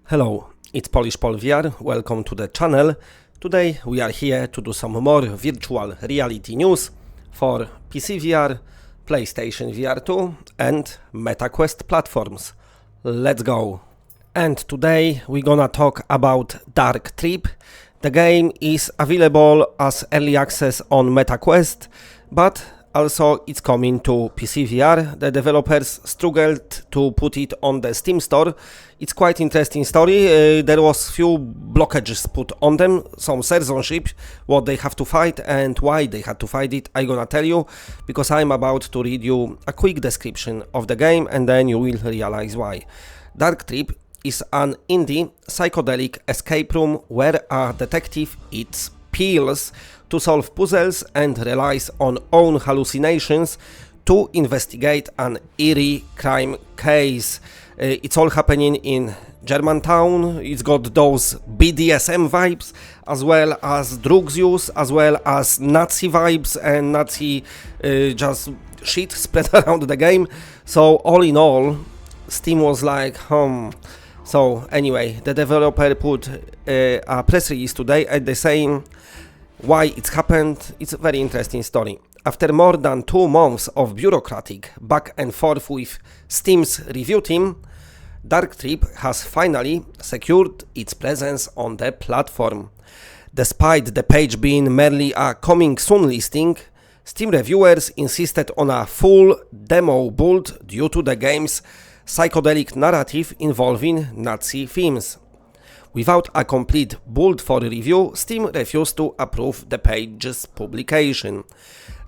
Hello, it's Polish Pol VR. Welcome to the channel. Today we are here to do some more virtual reality news for PCVR, PlayStation VR 2 and MetaQuest platforms. Let's go! And today we're gonna talk about Dark Trip. The game is available as early access on MetaQuest, but also it's coming to PCVR. The developers struggled to put it on the Steam store. It's quite interesting story. There was few blockages put on them, some censorship, what they have to fight and why they had to fight it. I'm gonna tell you, because I'm about to read you a quick description of the game and then you will realize why. Dark Trip is an indie psychedelic escape room where a detective eats pills to solve puzzles and relies on own hallucinations to investigate an eerie crime case. It's all happening in Germantown. It's got those BDSM vibes, as well as drugs use, as well as Nazi vibes and Nazi just shit spread around the game. So all in all, Steam was like, So anyway, the developer put a press release today and they're saying why it's happened. It's a very interesting story. After more than 2 months of bureaucratic back and forth with Steam's review team, Dark Trip has finally secured its presence on the platform. Despite the page being merely a coming soon listing, Steam reviewers insisted on a full demo build due to the game's psychedelic narrative involving Nazi themes. Without a complete build for review, Steam refused to approve the page's publication.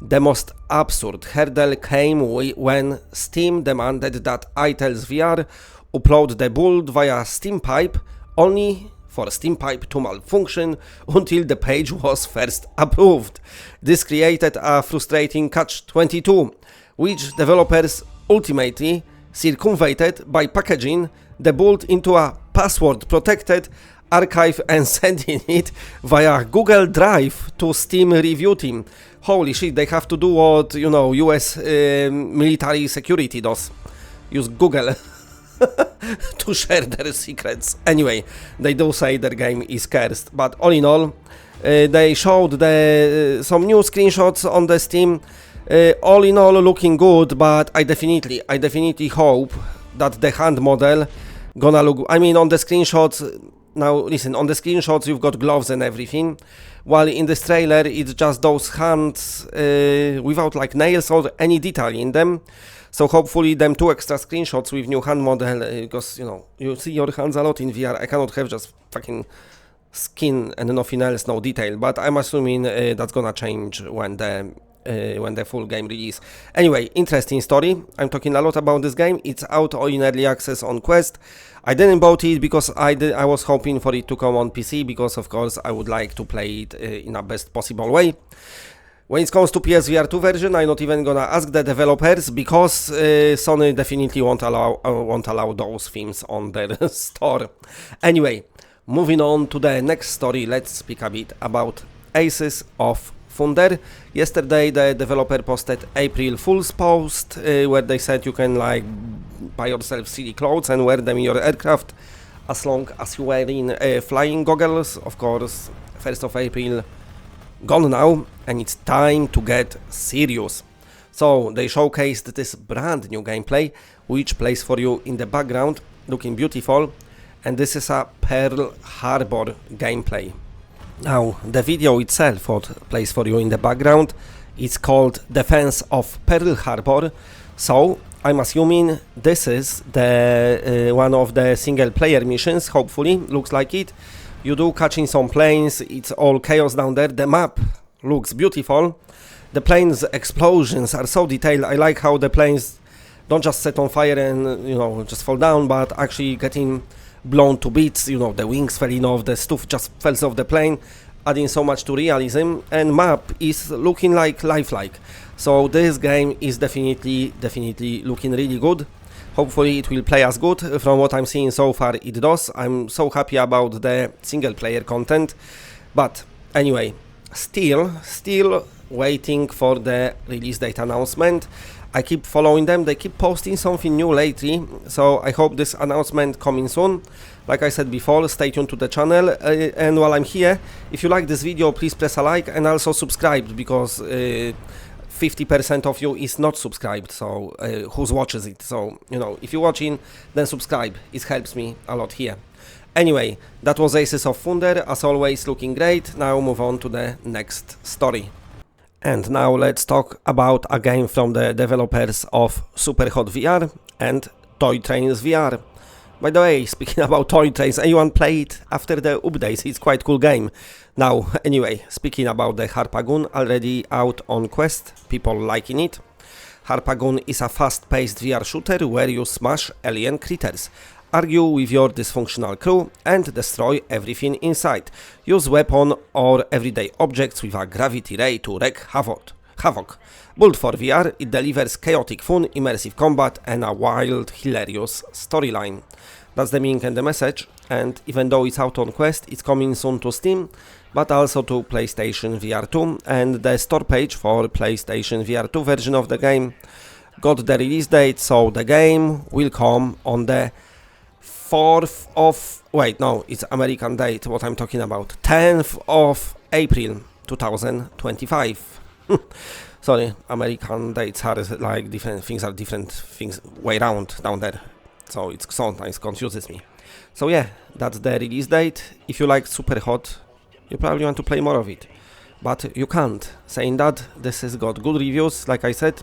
The most absurd hurdle came when Steam demanded that iTales VR upload the build via SteamPipe, only for SteamPipe to malfunction until the page was first approved. This created a frustrating catch-22, which developers ultimately circumvented by packaging the build into a password-protected archive and sending it via Google Drive to Steam review team. Holy shit, they have to do what, US military security does. Use Google to share their secrets. Anyway, they do say their game is cursed, but all in all, they showed some new screenshots on the Steam. All in all, looking good, but I definitely hope that the hand model gonna look. I mean, on the screenshots. Now, listen. On the screenshots, you've got gloves and everything, while in this trailer, it's just those hands without like nails or any detail in them. So hopefully, them 2 extra screenshots with new hand model, because you see your hands a lot in VR. I cannot have just fucking skin and nothing else, no detail. But I'm assuming that's gonna change when the full game release. Anyway, interesting story. I'm talking a lot about this game. It's out in early access on Quest. I didn't bought it because I was hoping for it to come on PC, because of course I would like to play it in a best possible way. When it comes to PSVR 2 version, I'm not even gonna ask the developers, because Sony definitely won't allow those themes on their store. Anyway, moving on to the next story, let's speak a bit about Aces of Thunder. Yesterday the developer posted April Fool's post where they said you can like buy yourself silly clothes and wear them in your aircraft as long as you wear in flying goggles. Of course, 1st of April gone now and it's time to get serious. So they showcased this brand new gameplay which plays for you in the background, looking beautiful, and this is a Pearl Harbor gameplay. Now, the video itself, what plays for you in the background, is called Defense of Pearl Harbor. So, I'm assuming this is the one of the single-player missions, hopefully, looks like it. You do catching some planes, it's all chaos down there. The map looks beautiful. The planes' explosions are so detailed. I like how the planes don't just set on fire and, just fall down, but actually getting blown to bits, the wings falling off, the stuff just falls off the plane, adding so much to realism, and map is looking like lifelike. So this game is definitely looking really good. Hopefully it will play as good. From what I'm seeing so far, it does. I'm so happy about the single player content. But anyway, still waiting for the release date announcement. I keep following them, they keep posting something new lately, so I hope this announcement coming soon. Like I said before, stay tuned to the channel, and while I'm here, if you like this video, please press a like and also subscribe, because 50% of you is not subscribed, so who watches it, so you know, if you're watching, then subscribe, it helps me a lot here. Anyway, that was Aces of Thunder, as always looking great. Now move on to the next story. And now let's talk about a game from the developers of Superhot VR and Toy Trains VR. By the way, speaking about Toy Trains, anyone play it after the updates? It's quite cool game. Now, anyway, speaking about the Harpagon, already out on Quest, people liking it. Harpagon is a fast-paced VR shooter where you smash alien critters, argue with your dysfunctional crew, and destroy everything in sight. Use weapon or everyday objects with a gravity ray to wreak havoc. Built for VR, it delivers chaotic fun, immersive combat, and a wild, hilarious storyline. That's the meaning and the message, and even though it's out on Quest, it's coming soon to Steam, but also to PlayStation VR 2, and the store page for PlayStation VR 2 version of the game got the release date, so the game will come on the 4th of... wait, no, it's American date, what I'm talking about. 10th of April 2025. Sorry, American dates are like different things way round down there, so it sometimes confuses me. So yeah, that's the release date. If you like Superhot, you probably want to play more of it, but you can't. Saying that, this has got good reviews, like I said,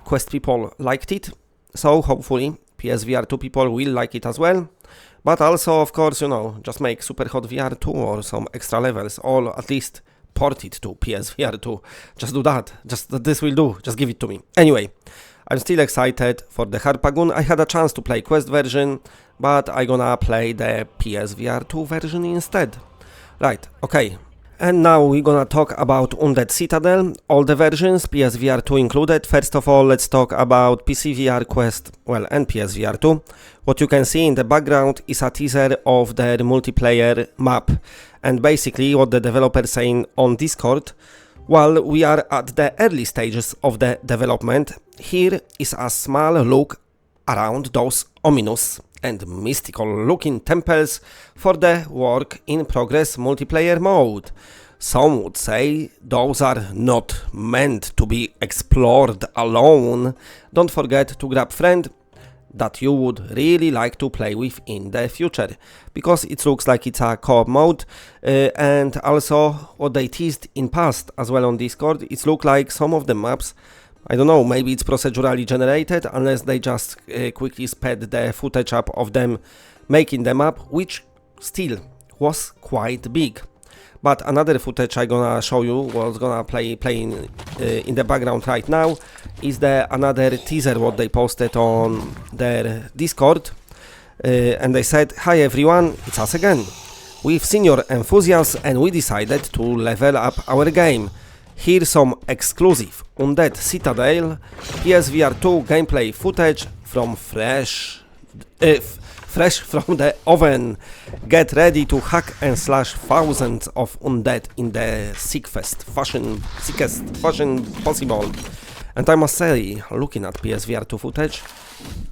Quest people liked it, so hopefully PSVR 2 people will like it as well. But also, of course, you know, just make Superhot VR 2 or some extra levels, or at least port it to PSVR 2. Just do that. This will do. Just give it to me. Anyway, I'm still excited for the Harpagon. I had a chance to play Quest version, but I'm gonna play the PSVR 2 version instead. Right, okay. And now we're gonna talk about Undead Citadel, all the versions, PSVR 2 included. First of all, let's talk about PCVR, Quest, well, and PSVR 2. What you can see in the background is a teaser of their multiplayer map. And basically what the developer is saying on Discord, while we are at the early stages of the development, here is a small look around those ominous and mystical looking temples for the work in progress multiplayer mode. Some would say those are not meant to be explored alone. Don't forget to grab friend that you would really like to play with in the future, because it looks like it's a co-op mode, and also what they teased in past as well on Discord, it looks like some of the maps, I don't know, maybe it's procedurally generated, unless they just quickly sped the footage up of them making the map, which still was quite big. But another footage I'm gonna show you, what's gonna play in the background right now, is another teaser what they posted on their Discord, and they said, "Hi everyone, it's us again. We've seen your enthusiasm and we decided to level up our game. Here's some exclusive Undead Citadel PSVR 2 gameplay footage from fresh from the oven. Get ready to hack and slash thousands of undead in the sickest fashion possible." And I must say, looking at PSVR 2 footage,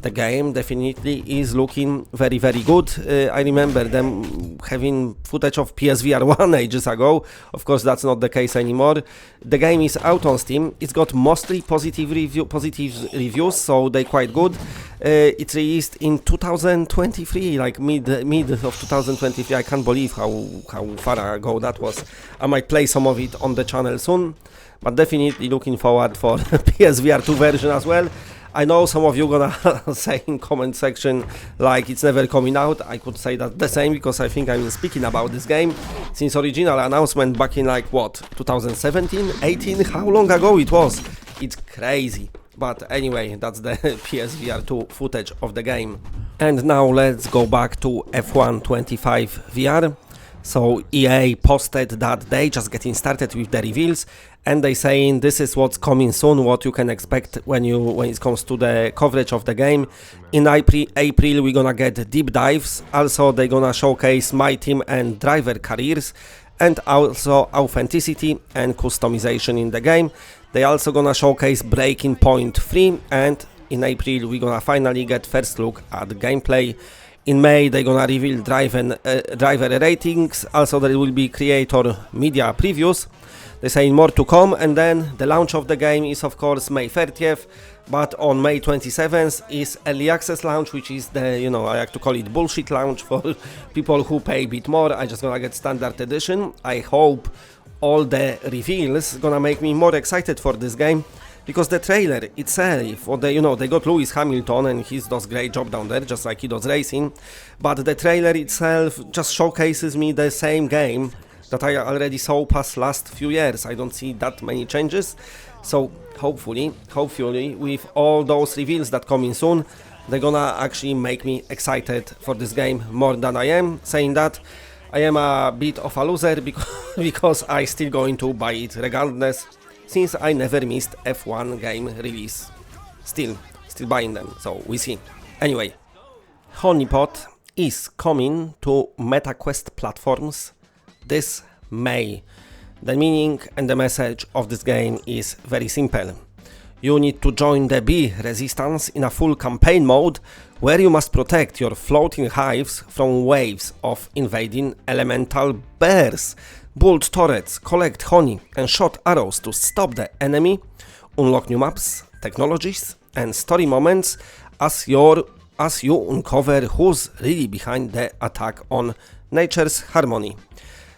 the game definitely is looking very, very good. I remember them having footage of PSVR 1 ages ago. Of course, that's not the case anymore. The game is out on Steam. It's got mostly positive reviews, so they're quite good. It's released in 2023, like mid of 2023. I can't believe how far ago that was. I might play some of it on the channel soon, but definitely looking forward for PSVR 2 version as well. I know some of you gonna say in comment section like it's never coming out. I could say that the same, because I think I'm speaking about this game since original announcement back in like what, 2017, 18, how long ago it was. It's crazy. But anyway, that's the PSVR 2 footage of the game. And now let's go back to F1 25 VR. So EA posted that they just getting started with the reveals, and they saying this is what's coming soon, what you can expect when it comes to the coverage of the game. In April we're gonna get deep dives. Also they're gonna showcase my team and driver careers, and also authenticity and customization in the game. They also gonna showcase Breaking Point 3, and in April we're gonna finally get first look at gameplay In May they're gonna reveal driver ratings, also there will be creator media previews. They say more to come, and then the launch of the game is of course May 30th, but on May 27th is early access launch, which is the, you know, I like to call it bullshit launch for people who pay a bit more. I just gonna get standard edition. I hope all the reveals gonna make me more excited for this game, because the trailer itself, or the, you know, they got Lewis Hamilton and he does great job down there, just like he does racing, but the trailer itself just showcases me the same game that I already saw past last few years. I don't see that many changes, so hopefully with all those reveals that coming soon, they're gonna actually make me excited for this game more than I am. Saying that, I am a bit of a loser because I still going to buy it regardless, since I never missed F1 game release. Still buying them, so we see. Anyway, Honeypot is coming to MetaQuest platforms this May. The meaning and the message of this game is very simple. You need to join the bee resistance in a full campaign mode, where you must protect your floating hives from waves of invading elemental bears, build turrets, collect honey and shot arrows to stop the enemy, unlock new maps, technologies and story moments as you uncover who's really behind the attack on nature's harmony.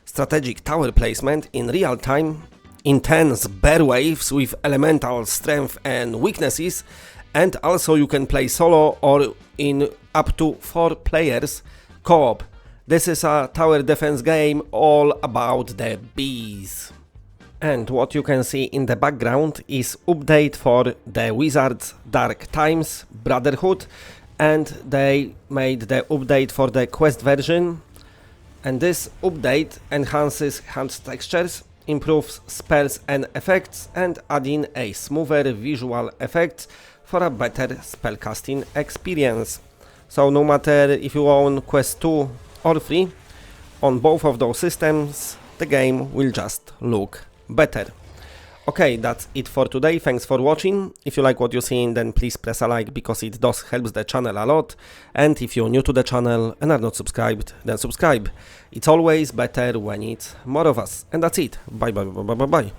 Strategic tower placement in real time, intense bear waves with elemental strength and weaknesses, and also you can play solo or in up to 4 players co-op. This is a tower defense game all about the bees. And what you can see in the background is update for the Wizards Dark Times Brotherhood, and they made the update for the quest version. And this update enhances hand textures, improves spells and effects, and adding a smoother visual effect for a better spellcasting experience. So no matter if you own Quest 2 or 3, on both of those systems the game will just look better. Okay, that's it for today. Thanks for watching. If you like what you're seeing, then please press a like, because it does help the channel a lot. And if you're new to the channel and are not subscribed, then subscribe. It's always better when it's more of us. And that's it. Bye bye bye bye bye bye.